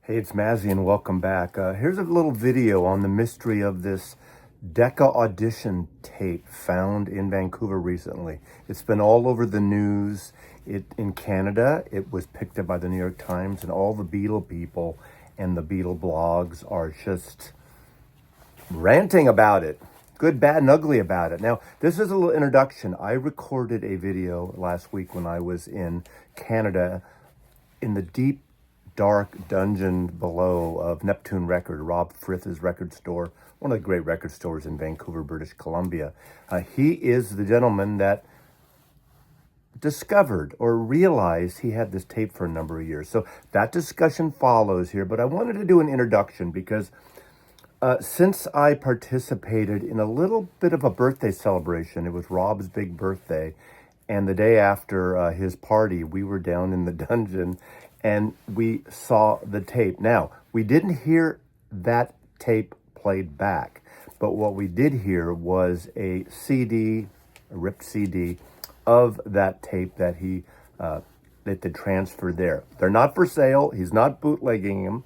Hey, it's Mazzy and welcome back. Here's a little video on the mystery of this Decca Audition tape found in Vancouver recently. It's been all over the news. In Canada, it was picked up by the New York Times, and all the Beatle people and the Beatle blogs are just ranting about it. Good, bad, and ugly about it. Now, this is a little introduction. I recorded a video last week when I was in Canada in the deep dark dungeon below of Neptune record, Rob Frith's record store, one of the great record stores in Vancouver, British Columbia. He is the gentleman that discovered or realized he had this tape for a number of years. So that discussion follows here, but I wanted to do an introduction because since I participated in a little bit of a birthday celebration, it was Rob's big birthday, and the day after his party, we were down in the dungeon and we saw the tape. Now, we didn't hear that tape played back, but what we did hear was a CD, a ripped CD of that tape that that they transferred there. They're not for sale. He's not bootlegging them.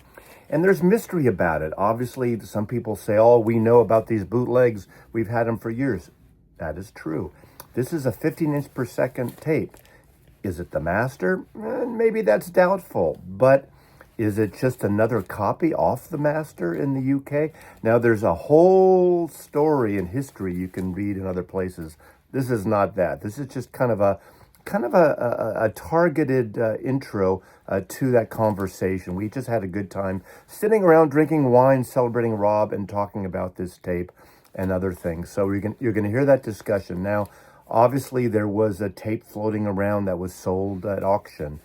And there's mystery about it. Obviously, some people say, oh, we know about these bootlegs. We've had them for years. That is true. This is a 15 inch per second tape. Is it the master? Maybe that's doubtful, but is it just another copy off the master in the UK? Now, there's a whole story and history you can read in other places. This is not that. This is just kind of a targeted intro to that conversation. We just had a good time sitting around drinking wine, celebrating Rob, and talking about this tape and other things. So you're going to hear that discussion. Now, obviously, there was a tape floating around that was sold at auction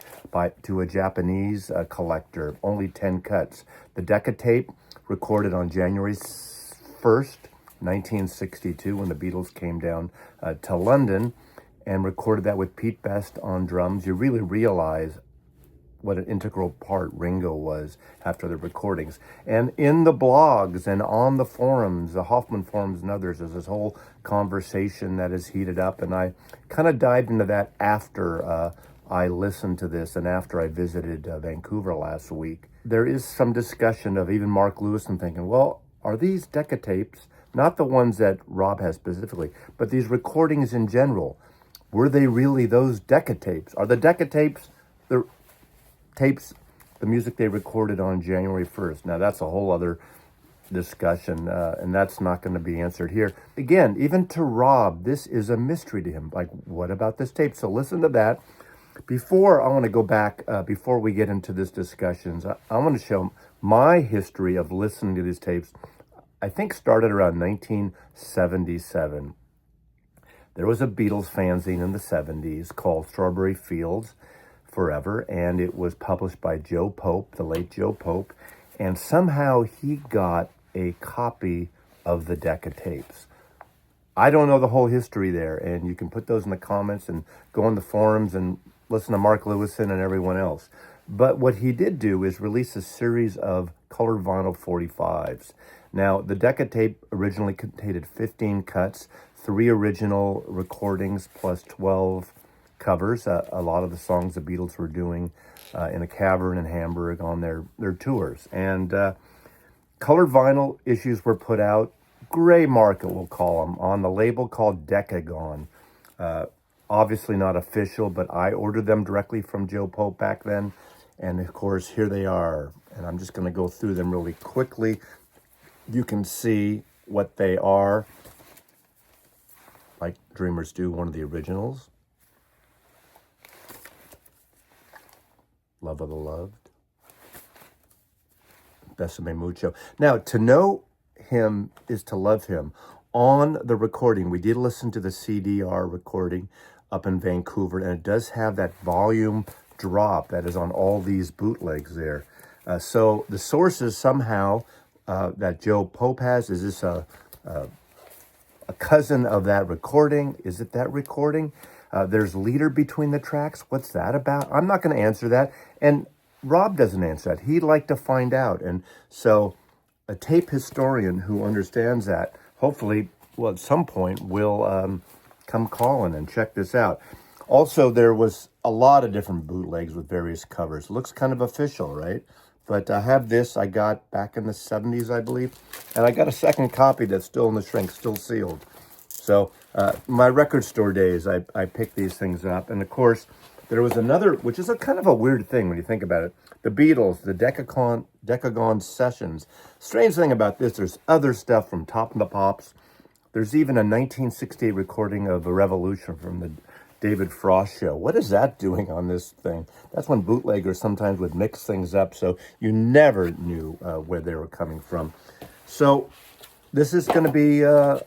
to a Japanese collector, only 10 cuts. The Decca tape, recorded on January 1st, 1962, when the Beatles came down to London and recorded that with Pete Best on drums. You really realize what an integral part Ringo was after the recordings. And in the blogs and on the forums, the Hoffman forums and others, there's this whole conversation that is heated up. And I kind of dived into that after I listened to this and after I visited Vancouver last week. There is some discussion of even Mark Lewis and thinking, well, are these Decca tapes, not the ones that Rob has specifically, but these recordings in general, were they really those Decca tapes? Are the Decca tapes the tapes, the music they recorded on January 1st? Now, that's a whole other discussion, and that's not going to be answered here. Again, even to Rob, this is a mystery to him. Like, what about this tape? So listen to that. Before I want to go back, before we get into this discussions, I want to show my history of listening to these tapes. I think started around 1977. There was a Beatles fanzine in the 70s called Strawberry Fields Forever, and it was published by Joe Pope, the late Joe Pope, and somehow he got a copy of the Decca tapes. I don't know the whole history there, and you can put those in the comments and go on the forums and listen to Mark Lewison and everyone else. But what he did do is release a series of colored vinyl 45s. Now, the Decca tape originally contained 15 cuts, 3 original recordings plus 12 covers. A lot of the songs the Beatles were doing in a cavern in Hamburg on their tours. And colored vinyl issues were put out, gray market we'll call them, on the label called Decagon. Obviously not official, but I ordered them directly from Joe Pope back then. And of course, here they are. And I'm just going to go through them really quickly. You can see what they are. Like Dreamers Do, one of the originals. Love of the Loved. Besame Mucho. Now, to know him is to love him. On the recording, we did listen to the CDR recording up in Vancouver, and it does have that volume drop that is on all these bootlegs there. So the sources somehow that Joe Pope has, is this a cousin of that recording? Is it that recording? There's leader between the tracks. What's that about? I'm not going to answer that. And Rob doesn't answer that. He'd like to find out. And so a tape historian who understands that, hopefully, well, at some point, will come calling and check this out. Also, there was a lot of different bootlegs with various covers. Looks kind of official, right? But I have this I got back in the 70s, I believe. And I got a second copy that's still in the shrink, still sealed. So my record store days, I picked these things up. And of course, there was another, which is a kind of a weird thing when you think about it. The Beatles, the Decca sessions. Strange thing about this, there's other stuff from Top of the Pops. There's even a 1968 recording of A Revolution from the David Frost show. What is that doing on this thing? That's when bootleggers sometimes would mix things up, so you never knew where they were coming from. So this is going to be a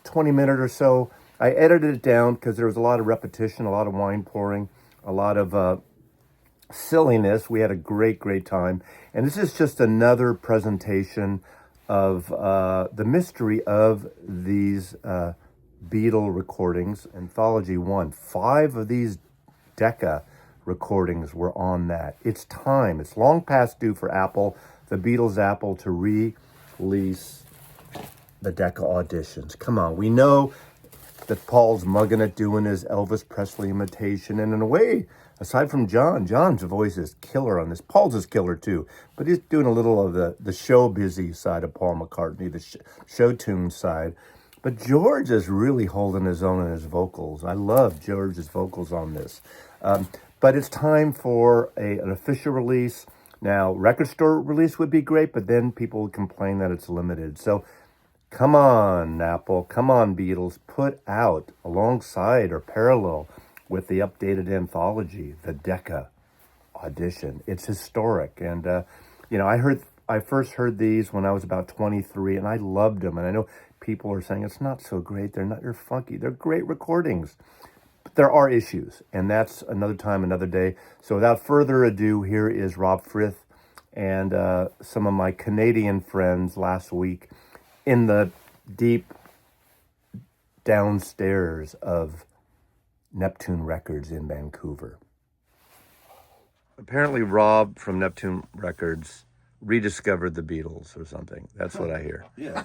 20-minute or so. I edited it down because there was a lot of repetition, a lot of wine pouring, a lot of silliness. We had a great time. And this is just another presentation of the mystery of these Beatle recordings. Anthology 1. 5 of these Decca recordings were on that. It's time. It's long past due for Apple, the Beatles Apple, to release the Decca auditions. Come on. We know that Paul's mugging it, doing his Elvis Presley imitation. And in a way, aside from John's voice is killer on this. Paul's is killer too. But he's doing a little of the show busy side of Paul McCartney, the show tune side. But George is really holding his own in his vocals. I love George's vocals on this. But it's time for an official release. Now, record store release would be great, but then people would complain that it's limited. So come on, Apple. Come on, Beatles. Put out alongside or parallel with the updated anthology, the Decca Audition. It's historic. And, I first heard these when I was about 23, and I loved them. And I know people are saying it's not so great. They're funky. They're great recordings. But there are issues, and that's another time, another day. So without further ado, here is Rob Frith and some of my Canadian friends last week in the deep downstairs of Neptune Records in Vancouver. Apparently Rob from Neptune Records rediscovered the Beatles or something. That's what I hear. Yeah.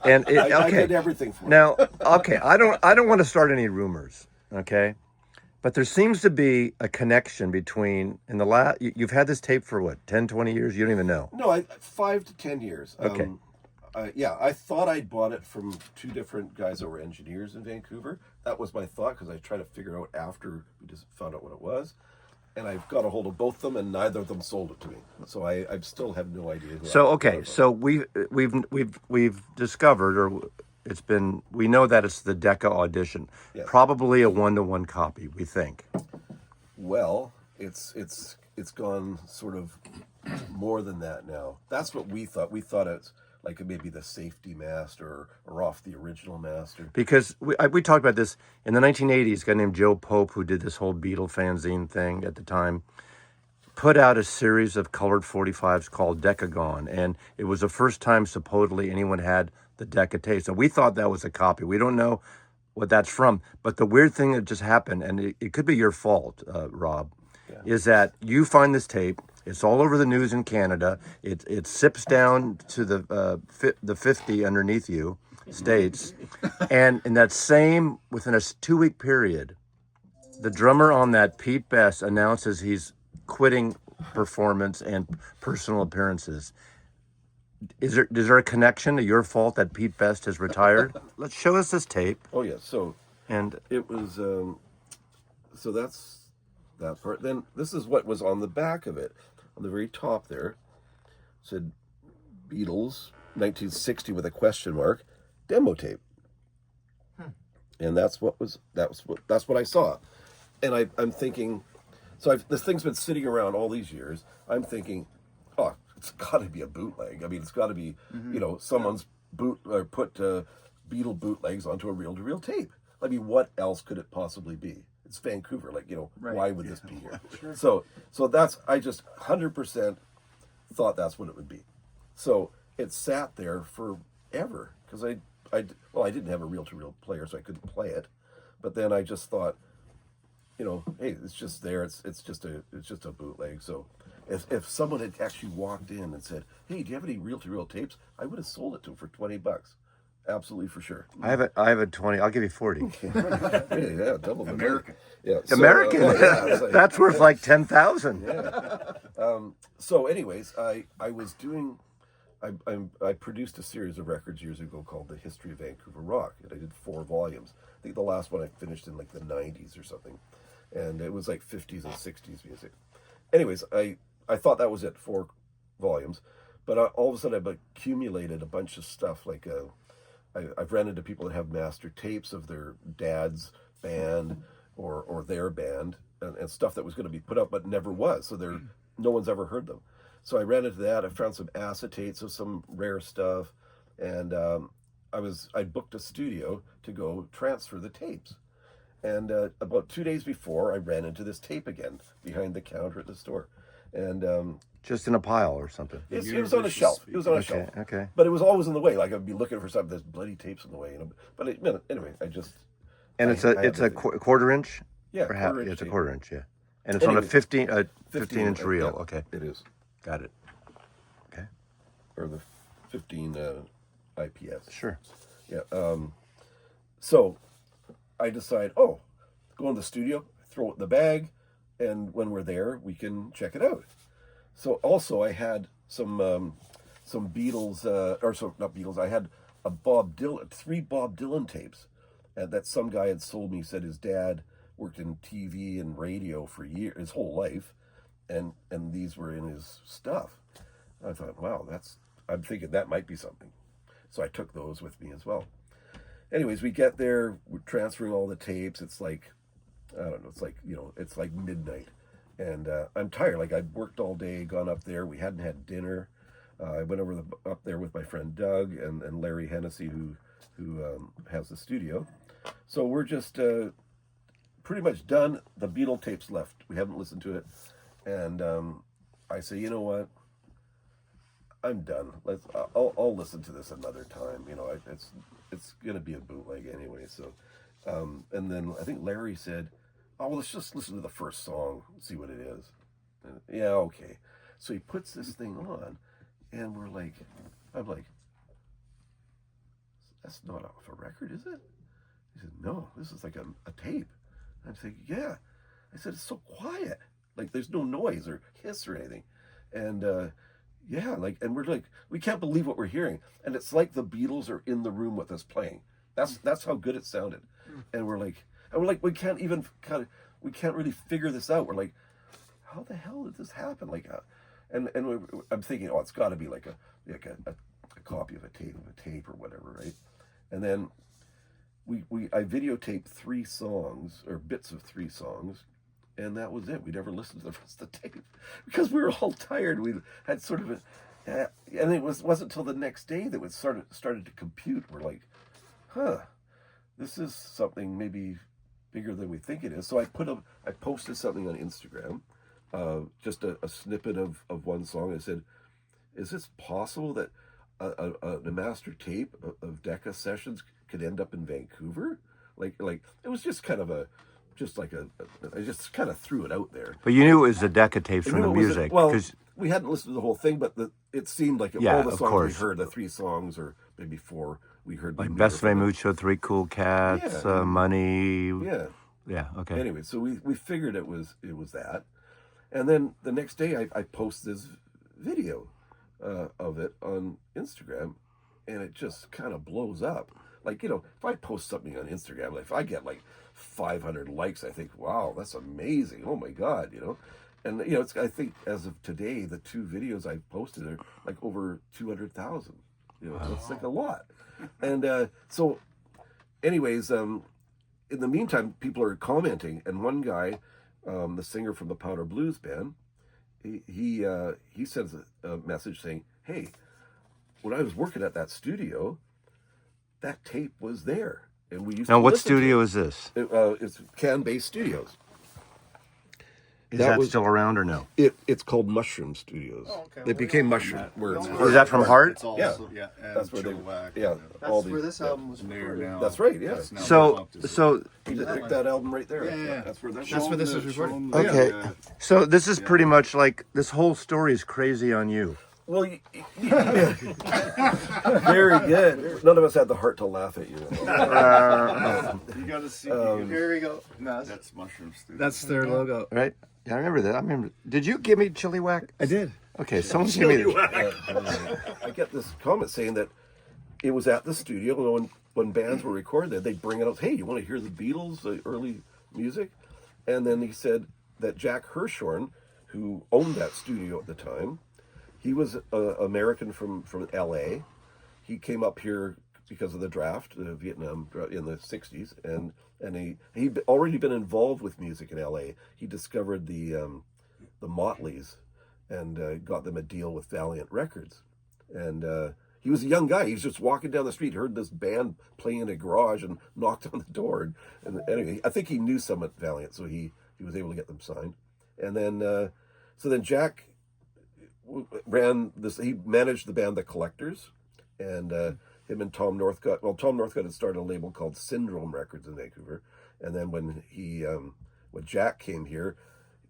I did everything for now, okay, I don't want to start any rumors, okay? But there seems to be a connection between, you've had this tape for what, 10, 20 years? You don't even know. No, 5 to 10 years. Okay. I thought I bought it from 2 different guys that were engineers in Vancouver. That was my thought, because I tried to figure out after we just found out what it was. And I've got a hold of both of them, and neither of them sold it to me. So I still have no idea. So we've discovered, or we know that it's the Decca Audition. Yes. Probably a 1-to-1 copy, we think. Well, it's gone sort of more than that now. That's what we thought. We thought it's like maybe the safety master or off the original master. Because we talked about this in the 1980s, a guy named Joe Pope, who did this whole Beatle fanzine thing at the time, put out a series of colored 45s called Decagon. And it was the first time supposedly anyone had the Decca tapes. And we thought that was a copy. We don't know what that's from. But the weird thing that just happened, and it could be your fault, Rob, is that you find this tape. It's all over the news in Canada. It sips down to the 50 underneath you, states. And in that within a 2-week period, the drummer on that, Pete Best, announces he's quitting performance and personal appearances. Is there a connection to your fault that Pete Best has retired? Let's show us this tape. Oh, yeah. So it was, so that's that part. Then this is what was on the back of it. On the very top there, it said Beatles 1960 with a question mark, demo tape. And that's what I saw. And I'm thinking, so this thing's been sitting around all these years. I'm thinking, oh, it's got to be a bootleg. I mean, it's got to be, someone's put Beatle bootlegs onto a reel-to-reel tape. I mean, what else could it possibly be? It's Vancouver, right. Why would this be here? Sure. So I just 100% thought that's what it would be. So it sat there forever because I didn't have a reel-to-reel player, so I couldn't play it. But then I just thought, hey, it's just there. It's just a bootleg. So if someone had actually walked in and said, hey, do you have any reel-to-reel tapes? I would have sold it to them for $20. Absolutely, for sure. I have a 20. I'll give you 40. Yeah, double American. Yeah, American. That's worth like 10,000. Yeah. So, anyways, I was doing. I produced a series of records years ago called The History of Vancouver Rock, and I did 4 volumes. I think the last one I finished in like the 90s or something, and it was like 50s and 60s music. Anyways, I thought that was it, 4 volumes, but all of a sudden I've accumulated a bunch of stuff. Like I've ran into people that have master tapes of their dad's band or their band and stuff that was going to be put out but never was, so no one's ever heard them. So I ran into that. I found some acetates of some rare stuff, and I booked a studio to go transfer the tapes. And about 2 days before, I ran into this tape again behind the counter at the store, and Just in a pile or something. it was on a shelf. It was on a shelf. Okay. But it was always in the way. Like I'd be looking for something. There's bloody tapes in the way, you know. But anyway, And it's a quarter inch. Yeah, it's a quarter inch. Yeah, and it's on a 15 inch reel. Yeah, okay, it is. Got it. Okay. Or the 15 IPS. Sure. Yeah. So I decide, go in the studio, throw it in the bag, and when we're there, we can check it out. So also I had some Beatles, not Beatles. I had 3 Bob Dylan tapes, that some guy had sold me. Said his dad worked in TV and radio for years, his whole life, and these were in his stuff. I thought, wow, I'm thinking that might be something. So I took those with me as well. Anyways, we get there, we're transferring all the tapes. It's like, I don't know, it's like midnight. And I'm tired. Like I'd worked all day, gone up there. We hadn't had dinner. I went up there with my friend Doug and Larry Hennessy, who has the studio. So we're just pretty much done. The Beatle tape's left. We haven't listened to it. And I say, you know what? I'm done. I'll listen to this another time. You know, it's gonna be a bootleg anyway. So, and then I think Larry said, "Oh, well, let's just listen to the first song, see what it is." And, yeah, okay. So he puts this thing on, and I'm like, that's not off a record, is it? He said, no, this is like a tape. I'm saying, yeah. I said, it's so quiet. Like there's no noise or hiss or anything. And and we're like, we can't believe what we're hearing. And it's like the Beatles are in the room with us playing. That's how good it sounded. And we're like, we can't really figure this out. We're like, how the hell did this happen? Like, I'm thinking, it's got to be like a copy of a tape or whatever, right? And then I videotaped 3 songs or bits of 3 songs, and that was it. We never listened to the rest of the tape because we were all tired. We had sort of and it wasn't until the next day that it started to compute. We're like, this is something maybe bigger than we think it is. So I posted something on Instagram, just a snippet of one song. I said, is this possible that a master tape of Decca sessions could end up in Vancouver? Like it was just kind of I just kind of threw it out there. But you knew it was the Decca tapes from the music. We hadn't listened to the whole thing, but it seemed like all the songs we heard, the 3 songs or maybe 4 we heard. Like Best Way Mucho, 3 Cool Cats, Money. Yeah. Yeah, okay. Anyway, so we figured it was that. And then the next day I post this video of it on Instagram, and it just kind of blows up. Like, you know, if I post something on Instagram, like if I get like 500 likes, I think, wow, that's amazing. Oh my God, you know. And, you know, I think as of today, the 2 videos I've posted are like over 200,000. You know, it's like a lot. And so anyways, in the meantime, people are commenting, and one guy, the singer from the Powder Blues Band, he sends a message saying, hey, when I was working at that studio, that tape was there. And we used now, to what studio is this? It's Can-Based Studios. Is that still around or no? It's called Mushroom Studios. Oh, okay. It became Mushroom. Is that from Heart? Yeah. That's where That's where this album was recorded. That's right, yeah. So that album right there. Yeah. That's where this was recorded. Okay. So this is pretty much like, this whole story is crazy on you. Well, very good. None of us had the heart to laugh at you. You got to see. Here we go. That's Mushroom Studios. That's their logo. Right? Yeah, I remember that. I remember. Did you give me chili whack? I did. Okay, someone give me. I get this comment saying that it was at the studio when bands were recorded. They'd bring it up. Hey, you want to hear the Beatles, the early music? And then he said that Jack Hirshhorn, who owned that studio at the time, he was an American from L.A. He came up here because of the draft, the Vietnam in the 60s, and he'd already been involved with music in L.A. He discovered the Motleys and got them a deal with Valiant Records. And he was a young guy. He was just walking down the street, heard this band playing in a garage, and knocked on the door. And anyway, I think he knew some at Valiant, so he was able to get them signed. And then, so then Jack ran this. He managed the band The Collectors, and him and Tom Northcott. Well, Tom Northcott had started a label called Syndrome Records in Vancouver. And then when Jack came here,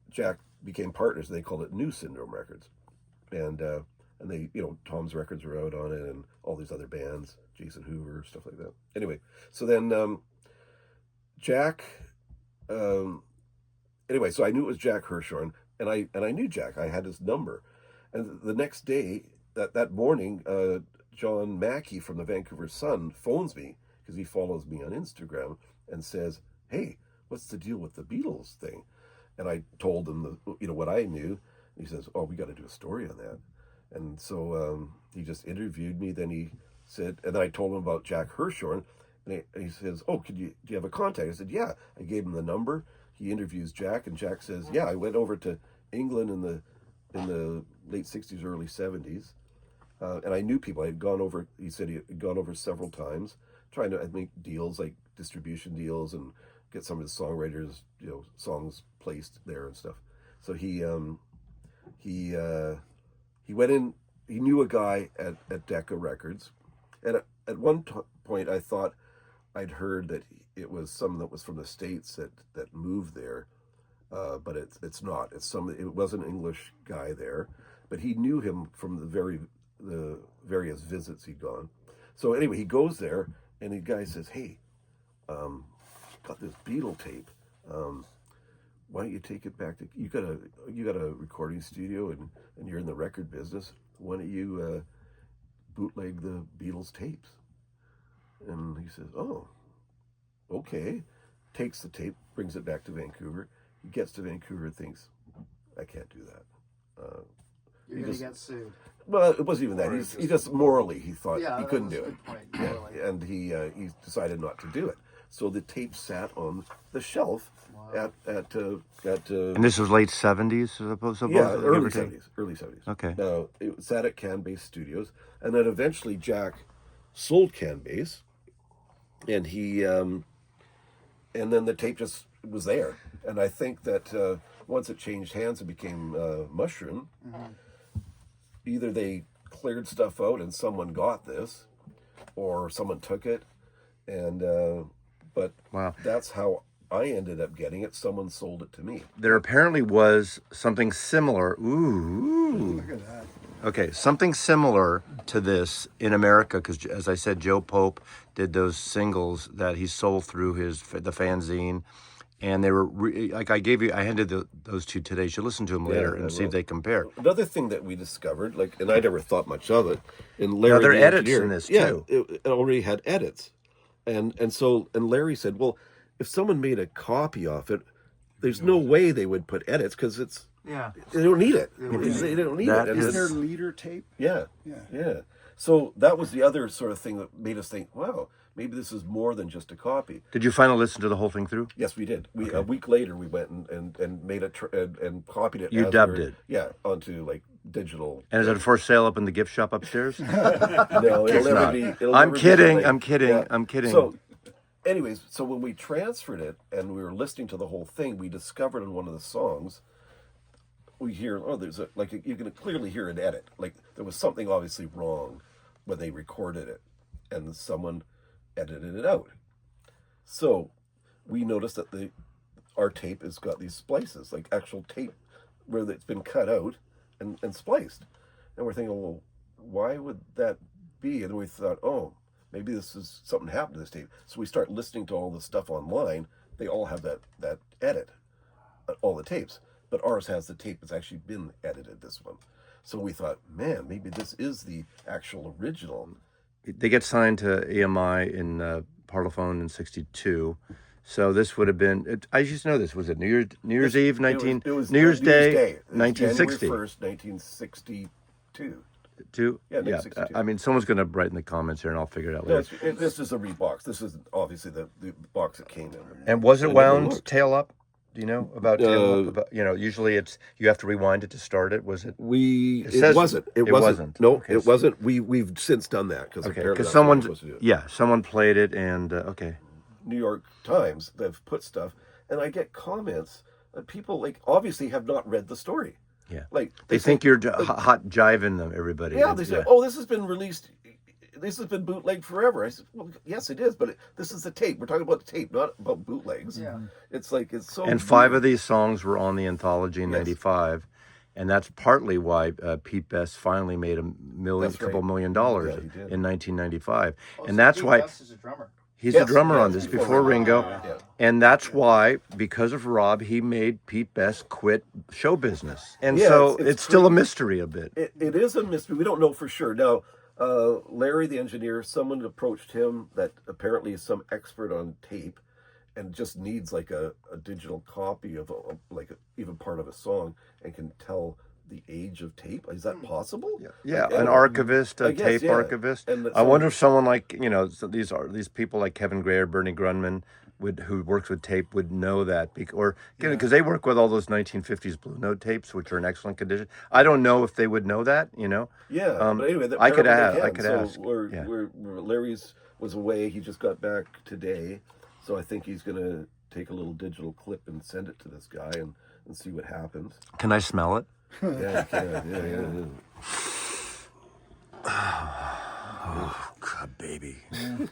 Jack became partners. And they called it New Syndrome Records, and they, Tom's records were out on it, and all these other bands, Jason Hoover, stuff like that. Anyway, so then Jack. Anyway, so I knew it was Jack Hirshhorn, and I knew Jack. I had his number, and the next day, that morning, John Mackey from the Vancouver Sun phones me because he follows me on Instagram and says, "Hey, what's the deal with the Beatles thing?" And I told him what I knew. He says, "Oh, we got to do a story on that." And so he just interviewed me. Then he said, and then I told him about Jack Hirshhorn, and he says, "Oh, do you have a contact?" I said, "Yeah." I gave him the number. He interviews Jack, and Jack says, "Yeah, I went over to England in the late '60s, early '70s, and I knew people. I had gone over." He said he had gone over several times, trying to make deals, like distribution deals, and get some of his songwriters, songs placed there and stuff. So he went in. He knew a guy at Decca Records, and at one point I thought I'd heard that it was someone that was from the States that moved there, but it's not. It was an English guy there, but he knew him from the various visits he'd gone. So anyway, he goes there, and the guy says, "Hey, got this Beatle tape. Why don't you take it back to you got a recording studio and you're in the record business. Why don't you bootleg the Beatles tapes?" And he says, "Oh, okay." Takes the tape, brings it back to Vancouver. He gets to Vancouver and thinks, "I can't do that." You're going to get sued. Well, it wasn't even that. He just morally, he thought Yeah, he couldn't do that's a it. good point, Yeah, and he decided not to do it. So the tape sat on the shelf at And this was late '70s, as opposed to yeah, early '70s. Okay. It sat at Canbase Studios, and then eventually Jack sold Canbase, and he and then the tape just was there. And I think that once it changed hands and became Mushroom, either they cleared stuff out and someone got this, or someone took it, and but Wow. that's how I ended up getting it. Someone sold it to me. There apparently was something similar. Ooh. Look at that. Okay, something similar to this in America, because as I said, Joe Pope did those singles that he sold through the fanzine, and they were I handed those two today. You should listen to them later and see if they compare. Another thing that we discovered, and I never thought much of it, in Larry, there are the edits engineer, in this too. it already had edits, and Larry said, "Well, if someone made a copy of it, there's no way they would put edits because it's." Yeah. They don't need it. They don't need it. Is there leader tape? Yeah. So that was the other sort of thing that made us think, wow, maybe this is more than just a copy. Did you finally listen to the whole thing through? Yes, we did. A week later, we went and made it and copied it. You dubbed it? Yeah, onto digital. And is it for sale up in the gift shop upstairs? No, it'll never be. I'm kidding. I'm kidding. So, anyways, so when we transferred it and we were listening to the whole thing, we discovered in one of the songs, we hear, there's you can clearly hear an edit. There was something obviously wrong when they recorded it, and someone edited it out. So we noticed that our tape has got these splices, like actual tape where it's been cut out and spliced. And we're thinking, well, why would that be? And we thought, oh, maybe this is something happened to this tape. So we start listening to all the stuff online. They all have that edit, all the tapes. but ours has the tape that's actually been edited, this one. So we thought, man, maybe this is the actual original. They get signed to EMI in Parlophone in '62. So this would have been. I used to know this. Was it New Year's Eve, It was New Year's Day, It was 1960. January 1st, 1962. Two? Yeah, 1962. I mean, someone's going to write in the comments here, and I'll figure it out No, later. this is a rebox. This is obviously the box it came in. And was it I never wound looked. tail up? Do you know about tail up? Usually you have to rewind it to start it. Was it? It says wasn't. It it wasn't. wasn't. No, Okay, it so- wasn't. We've since done that because Okay, apparently because that's what you're someone, supposed to do. yeah, someone played it, and okay. New York Times, they've put stuff, and I get comments that people obviously have not read the story. Yeah. They think say, you're hot jiving them, everybody. Yeah, they say, oh, this has been released. This has been bootlegged forever. I said, well, yes, it is, but this is the tape. We're talking about the tape, not about bootlegs. Yeah. It's so. And 5 weird. of these songs were on the anthology in Yes. '95, and that's partly why Pete Best finally made That's couple right. $1 million Yeah, he did. in 1995, Oh, and so that's Pete why Best is a drummer. he's Yes, the drummer on yes, this before before Ringo, Yeah. and that's why, because of Rob, he made Pete Best quit show business, and Yeah, so it's it's still a crazy. mystery a bit. It is a mystery. We don't know for sure. Now, Larry, the engineer, someone approached him that apparently is some expert on tape and just needs a digital copy of even part of a song and can tell the age of tape. Is that possible? Yeah, Like, an archivist, a I guess, tape yeah. archivist. And I wonder if someone like these people like Kevin Gray or Bernie Grunman who works with tape would know that, because they work with all those 1950s Blue Note tapes, which are in excellent condition. I don't know if they would know that. Yeah, but anyway, I could apparently they ask. I can. could So ask. Yeah. Larry's was away. He just got back today, so I think he's going to take a little digital clip and send it to this guy and see what happens. Can I smell it? Yeah, you can. Yeah. Oh, God, baby.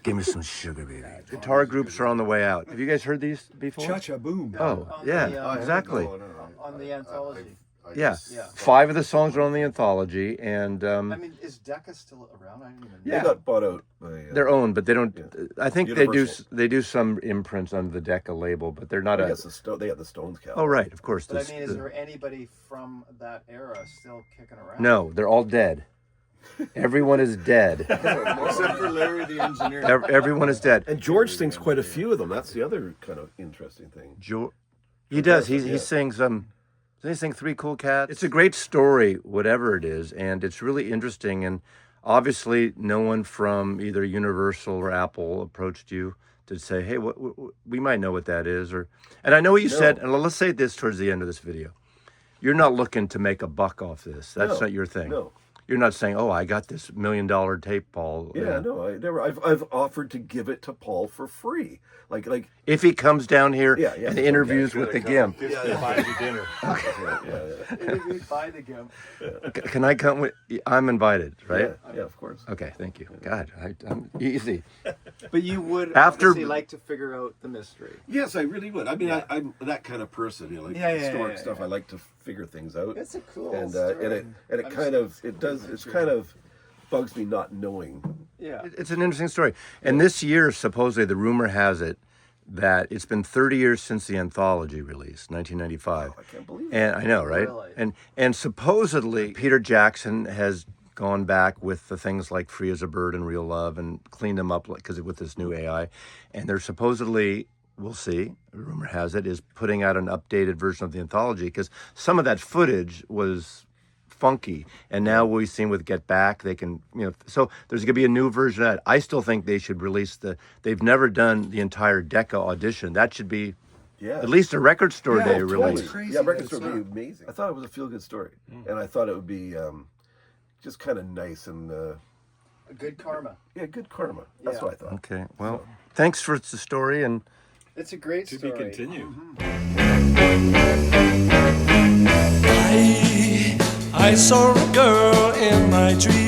Give me some sugar, baby. Guitar groups are on the way out. Have you guys heard these before? Cha-cha boom. Oh, On yeah, the, exactly. On the anthology. Yeah. Yeah. 5 of the songs are on the anthology, and I mean, is Decca still around? I don't even know. They got bought out by. they're owned, but they don't. I think Universal. they do some imprints under the Decca label, but they're not I a. guess they got the Stones catalog. Oh, right, of course. But I mean, is there anybody from that era still kicking around? No, they're all dead. Everyone is dead. Except for Larry, the engineer. Everyone is dead. And George sings quite a few of them. That's the other kind of interesting thing. He does. Yeah. He sings. Doesn't he sing Three Cool Cats? It's a great story, whatever it is, and it's really interesting. And obviously, no one from either Universal or Apple approached you to say, "Hey, we might know what that is." And I know what you said. And let's say this towards the end of this video. You're not looking to make a buck off this. That's not your thing. No. You're not saying, "Oh, I got this $1 million tape, Paul." Yeah, no, I never. I've offered to give it to Paul for free. Like If he comes down here Yeah, and okay. interviews with the GIMP, Buy you dinner. Buy the gimp. can I come with? I'm invited, right? Yeah, of course. Okay, thank you. God, I'm easy. But you would After- obviously like to figure out the mystery. Yes, I really would. I mean, I'm that kind of person. Historic stuff. I like to figure things out. It's a cool and story. it kind of it's kind of bugs me not knowing. Yeah. It's an interesting story. And this year, supposedly, the rumor has it that it's been 30 years since the anthology release, 1995. I can't believe it. And I know, right? Really? And supposedly Peter Jackson has gone back with the things like Free as a Bird and Real Love and cleaned them up because with this new AI. And they're supposedly, we'll see, rumor has it, is putting out an updated version of the anthology because some of that footage was funky. And now we've seen with Get Back, they can, so there's going to be a new version of that. I still think they should release they've never done the entire Decca audition. That should be at least a record store day release. Crazy. Yeah, record store would be amazing. I thought it was a feel-good story, and I thought it would be just kind of nice and A good karma. yeah, good karma. That's what I thought. Okay, well, thanks for the story. And It's a great To story. be continued. I saw a girl in my dream.